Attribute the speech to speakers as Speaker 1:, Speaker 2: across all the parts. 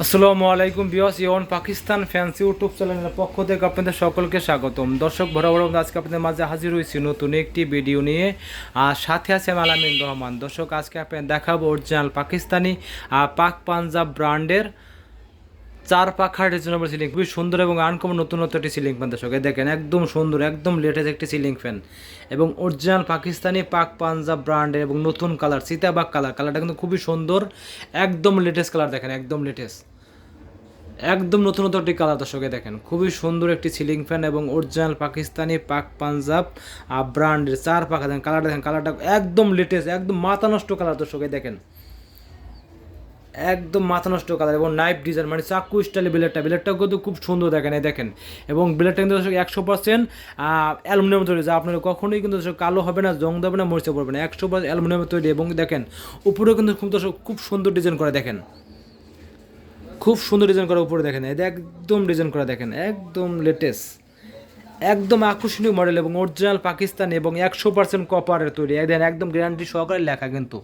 Speaker 1: আসসালামু আলাইকুম viewers, ইওন Pakistan fancy YouTube চ্যানেলের পক্ষ থেকে আপনাদের সকলকে স্বাগতম। দর্শক বরাবর আজকে আপনাদের মাঝে হাজির হয়েছি নতুন একটি ভিডিও নিয়ে। আর সাথে আছে আমি আলামিন রহমান। দর্শক আজকে আপনাদের দেখাবো অরিজিনাল পাকিস্তানি পাক পাঞ্জাব ব্র্যান্ডের চার পাখার রিজনেবল সিলিং, খুবই সুন্দর এবং আনকমন নতুনত্ব একটি সিলিং ফ্যান। দর্শক দেখেন, একদম সুন্দর, একদম লেটেস্ট একটি সিলিং ফ্যান এবং অরিজিনাল পাকিস্তানি পাক পাঞ্জাব ব্র্যান্ডের এবং নতুন কালার চিতাবাগ কালারটা কিন্তু খুবই সুন্দর, একদম লেটেস্ট কালার। দেখেন একদম লেটেস্ট, একদম নতুনত্ব একটি কালার। দর্শকে দেখেন, খুবই সুন্দর একটি সিলিং ফ্যান এবং অরিজিনাল পাকিস্তানি পাক পাঞ্জাব ব্র্যান্ডের চার পাখা। দেখেন কালারটা, দেখেন কালারটা একদম লেটেস্ট, একদম মাথা নষ্ট কালার। দর্শকে দেখেন, একদম মাথা নষ্ট কালার এবং নাইফ ডিজাইন, মানে চাকু স্টাইলে ব্লেডটাও কিন্তু খুব সুন্দর। দেখেন এই দেখেন, এবং ব্লেডটা কিন্তু 100% অ্যালুমিনিয়াম তৈরি, যা আপনার কখনোই কিন্তু কালো হবে না, জং দেবে না, মরিচে পড়বে না। 100% অ্যালুমিনিয়াম তৈরি এবং দেখেন উপরেও কিন্তু খুব সুন্দর ডিজাইন করা। দেখেন খুব সুন্দর ডিজাইন করা উপরে। দেখেন এটা একদম ডিজাইন করা, দেখেন একদম লেটেস্ট, একদম আকর্ষণীয় মডেল এবং অরিজিনাল পাকিস্তানি এবং 100% কপারের তৈরি। দেখেন একদম গ্যারান্টি সহকারে লেখা, কিন্তু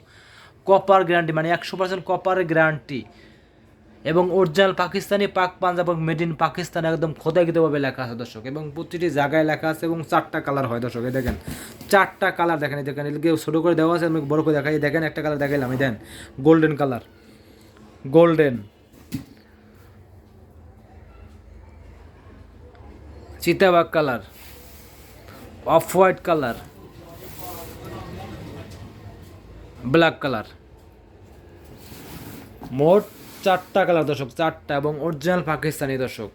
Speaker 1: কপার গ্যারান্টি, মানে 100% কপারের গ্যারান্টি এবং অরিজিনাল পাকিস্তানি পাক পাঞ্জাব এবং মেড ইন পাকিস্তান একদম খোদাইকৃতভাবে লেখা আছে দর্শক, এবং প্রতিটি জায়গায় লেখা আছে এবং 4টা কালার হয় দর্শক। এই দেখেন 4টা কালার। দেখেন এই দেখেন, এদিকে ছোটো করে দেওয়া আছে, আমি বড় করে দেখাই। দেখেন একটা কালার দেখাইলাম, এই দেন গোল্ডেন কালার, গোল্ডেন চিতাবাগ colour, off white colour, black colour, মোট 4টা কালার দর্শক, 4টা এবং অরিজিনাল পাকিস্তানি দর্শক।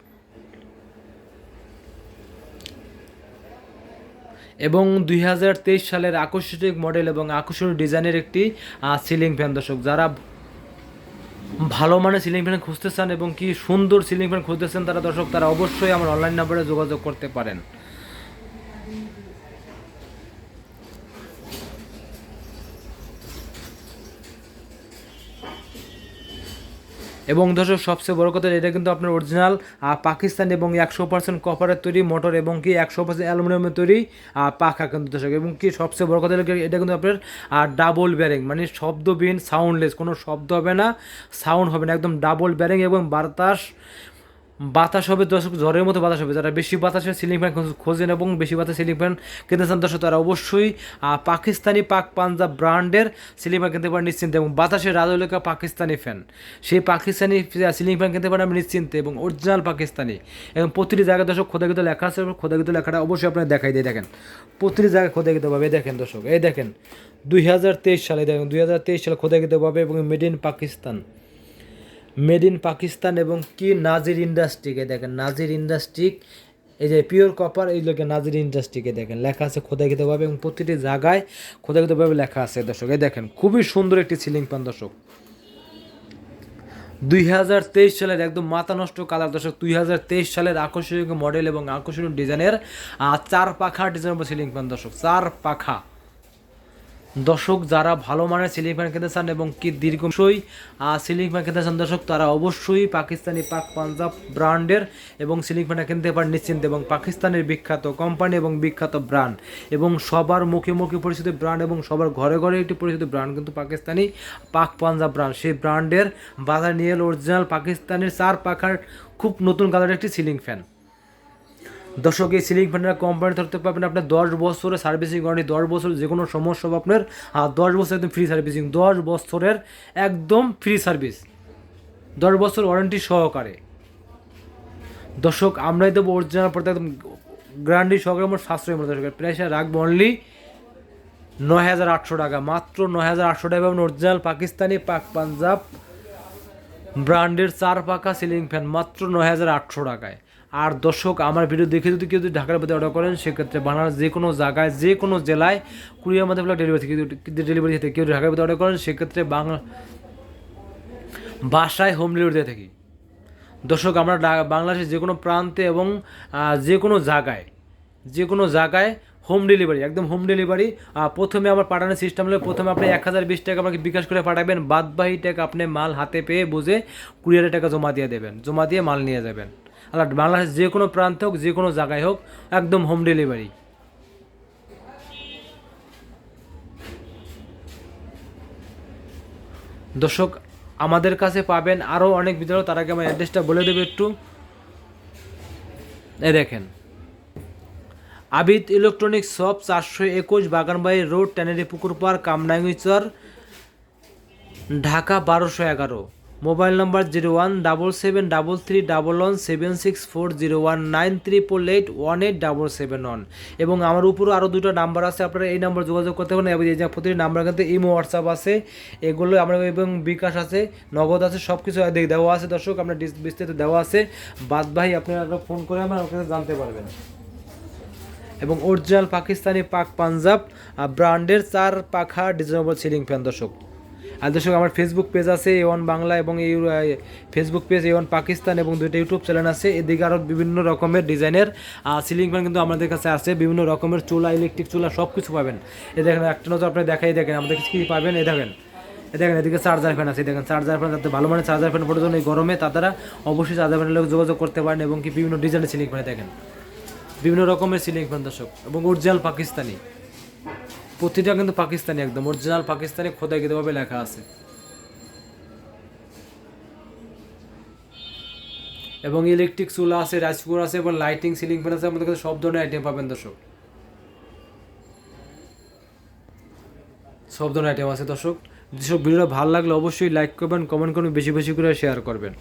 Speaker 1: এবং 2023 সালের আকর্ষণীয় মডেল এবং আকর্ষণীয় ডিজাইনের একটি সিলিং ফ্যান দর্শক। যারা ভালো মানের সিলিং ফ্যান খুঁজতেছেন এবং কি সুন্দর সিলিং ফ্যান খুঁজতেছেন, তারা দর্শক তারা অবশ্যই আমার অনলাইন নাম্বারে যোগাযোগ করতে পারেন। এবং দর্শক সবচেয়ে বড় কথা, এটা কিন্তু আপনার অরিজিনাল পাকিস্তান এবং 100% কপারের তৈরি মোটর এবং কি 100% অ্যালুমিনিয়ামের তৈরি পাখা কিন্তু দর্শক। এবং কি সবচেয়ে বড় কথা, এটা কিন্তু আপনার ডাবল ব্যারিং, মানে শব্দবিহীন, সাউন্ডলেস, কোনো শব্দ হবে না, সাউন্ড হবে না, একদম ডাবল ব্যারিং এবং বাতাস হবে দর্শক, ঝড়ের মতো বাতাস হবে। যারা বেশি বাতাসের সিলিং ফ্যান খোঁজেন এবং বেশি বাতাস সিলিং ফ্যান কিনতে চান দর্শক, তারা অবশ্যই পাকিস্তানি পাক পাঞ্জাব ব্র্যান্ডের সিলিং ফ্যান কিনতে পারেন নিশ্চিন্তে। এবং বাতাসের রাজলৈকা পাকিস্তানি ফ্যান, সেই পাকিস্তানি সিলিং ফ্যান কিনতে পারেন আমি নিশ্চিন্তে এবং অরিজিনাল পাকিস্তানি। এবং প্রতিটি জায়গায় দর্শক খোদাকৃত লেখা আছে, খোদাকৃত লেখাটা অবশ্যই আপনার দেখাই দিয়ে। দেখেন প্রতিটি জায়গায় খোদাকৃতভাবে, দেখেন দর্শক এই দেখেন 2023 সালে, দেখেন 2023 সালে খোদাকৃতভাবে এবং made in Pakistan, made in Pakistan এবং কি নাজির ইন্ডাস্ট্রিকে দেখেন, নাজির ইন্ডাস্ট্রিক, এই যে পিওর কপার, এই লোকে নাজির ইন্ডাস্ট্রিকে দেখেন লেখা আছে খোদাইকৃতভাবে এবং প্রতিটি জায়গায় খোদাইকৃতভাবে লেখা আছে দর্শক। এই দেখেন খুবই সুন্দর একটি সিলিং ফ্যান দর্শক, 2023 সালের একদম মাথা নষ্ট কালার দর্শক। 2023 সালের আকর্ষণীয় মডেল এবং আকর্ষণীয় ডিজাইনের 4 পাখা ডিজাইনের সিলিং ফ্যান দর্শক, 4 পাখা। দর্শক যারা ভালো মানের সিলিং ফ্যান কিনতে চান এবং কি দীর্ঘই সিলিং ফ্যান কিনতে চান দর্শক, তারা অবশ্যই পাকিস্তানি পাক পাঞ্জাব ব্র্যান্ডের এবং সিলিং ফ্যানটা কিনতে পারেন নিশ্চিন্তে। এবং পাকিস্তানের বিখ্যাত কোম্পানি এবং বিখ্যাত ব্র্যান্ড এবং সবার মুখে মুখে পরিচিত ব্র্যান্ড এবং সবার ঘরে ঘরে একটি পরিচিত ব্র্যান্ড কিন্তু পাকিস্তানি পাক পাঞ্জাব ব্র্যান্ড। সেই ব্র্যান্ডের বাজার নিয়ে এলো অরিজিনাল পাকিস্তানের 4 পাখার খুব নতুন কালারের একটি সিলিং ফ্যান দর্শক। এই সিলিং ফ্যানটা কোম্পানি ধরতে পারবেন আপনার 10 বছরের সার্ভিসিং ওয়ারেন্টি, 10 বছর যে কোনো সমস্যা হবে আপনার 10 বছর একদম ফ্রি সার্ভিসিং, 10 বছরের একদম ফ্রি সার্ভিস, 10 বছর ওয়ারেন্টি সহকারে দর্শক। আমরাই দেবো অরিজিনাল প্রোডাক্ট একদম গ্যারান্টি সহকারে, আমার সাশ্রয়ী মূল্য দর্শকের প্রাইসে রাখবো অনলি 9,800 টাকা, মাত্র 9,800 টাকা পাবেন অরিজিনাল পাকিস্তানি পাক পাঞ্জাব ব্র্যান্ডের 4 পাখা সিলিং ফ্যান মাত্র 9,800 টাকায়। আর দর্শক আমার ভিডিও দেখে যদি কেউ ঢাকার মধ্যে অর্ডার করেন, সেক্ষেত্রে বাংলার যে কোনো জায়গায় যে কোনো জেলায় কুরিয়ার মাধ্যমে ডেলিভারি থেকে কেউ ঢাকার মধ্যে অর্ডার করেন, সেক্ষেত্রে বাসায় হোম ডেলিভারি দিয়ে থাকি দর্শক। আমরা বাংলাদেশের যে কোনো প্রান্তে এবং যে কোনো জায়গায় হোম ডেলিভারি, একদম হোম ডেলিভারি। প্রথমে আমার পাঠানোর সিস্টেম হলে প্রথমে আপনি 1020 টাকা আমাকে বিকাশ করে পাঠাবেন, বাদবাকি টাকা আপনি মাল হাতে পেয়ে বুঝে কুরিয়ারের টাকা জমা দিয়ে দেবেন, জমা দিয়ে মাল নিয়ে যাবেন। আর বাংলাদেশ যে কোনো প্রান্তে হোক, যে কোনো জায়গায় হোক, একদম হোম ডেলিভারি দর্শক। আমাদের কাছে পাবেন আরও অনেক বিদ্যালয়, তার আগে আমার অ্যাড্রেসটা বলে দেবে একটু। দেখেন, Abid electronics shop, 421 Baganbari road, tannery পুকুর পাড়, কামরাঙ্গীচর, ঢাকা 1211। মোবাইল নাম্বার 01733464019 এবং আমার উপরও আরও দুটো নাম্বার আছে, আপনারা এই নাম্বার যোগাযোগ করতে পারেন। এবং এই যে প্রতিটি নাম্বার কিন্তু ইমো হোয়াটসঅ্যাপ আছে, এগুলো আমরা এবং বিকাশ আছে, নগদ আছে, সব কিছু দেওয়া আছে দর্শক, আপনার বিস্তারিত দেওয়া আছে। বাদ ভাই আপনারা ফোন করে আমার কাছে জানতে পারবেন। এবং অরিজিনাল পাকিস্তানি পাক পাঞ্জাব ব্র্যান্ডের 4 পাখা ডিজাইনেবল সিলিং ফ্যান দর্শক। আর দর্শক আমার ফেসবুক পেজ আছে A1 বাংলা, এবং এই ফেসবুক পেজ A1 পাকিস্তান, এবং 2টা ইউটিউব চ্যানেল আছে। এদিকে আরও বিভিন্ন রকমের ডিজাইনের সিলিং ফ্যান কিন্তু আমাদের কাছে আছে, বিভিন্ন রকমের চুলা, ইলেকট্রিক চুলা সব কিছু পাবেন। এ দেখেন, একটা নজর আপনি দেখাই দেখেন আমাদের কাছে কী পাবেন। দেখেন, এদিকে চার্জার ফ্যান আছে, দেখেন চার্জার ফ্যান, যাতে ভালো মানে চার্জার ফ্যান প্রয়োজন এই গরমে, তারা অবশ্যই চার্জার ফ্যানের লোক যোগাযোগ করতে পারেন। এবং কি বিভিন্ন ডিজাইনের সিলিং ফ্যান, দেখেন বিভিন্ন রকমের সিলিং ফ্যান দর্শক, এবং অরিজিনাল পাকিস্তানি, প্রতিটা কিন্তু পাকিস্তানি, একদম অরিজিনাল পাকিস্তানি খোদাইকৃতভাবে লেখা আছে। এবং ইলেকট্রিক চুলা আছে, রাইস কুকার আছে, এবং লাইটিং সিলিং ফ্যান আছে, আমাদের কাছে সব ধরনের আইটেম পাবেন দর্শক, সব ধরনের আইটেম আছে দর্শক। যেসব ভিডিওটা ভালো লাগলে অবশ্যই লাইক করবেন, কমেন্ট করবেন, বেশি বেশি করে শেয়ার করবেন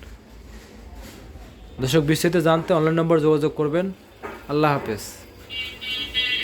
Speaker 1: দর্শক। বিস্তারিত জানতে অনলাইন নম্বর যোগাযোগ করবেন। আল্লাহ হাফেজ।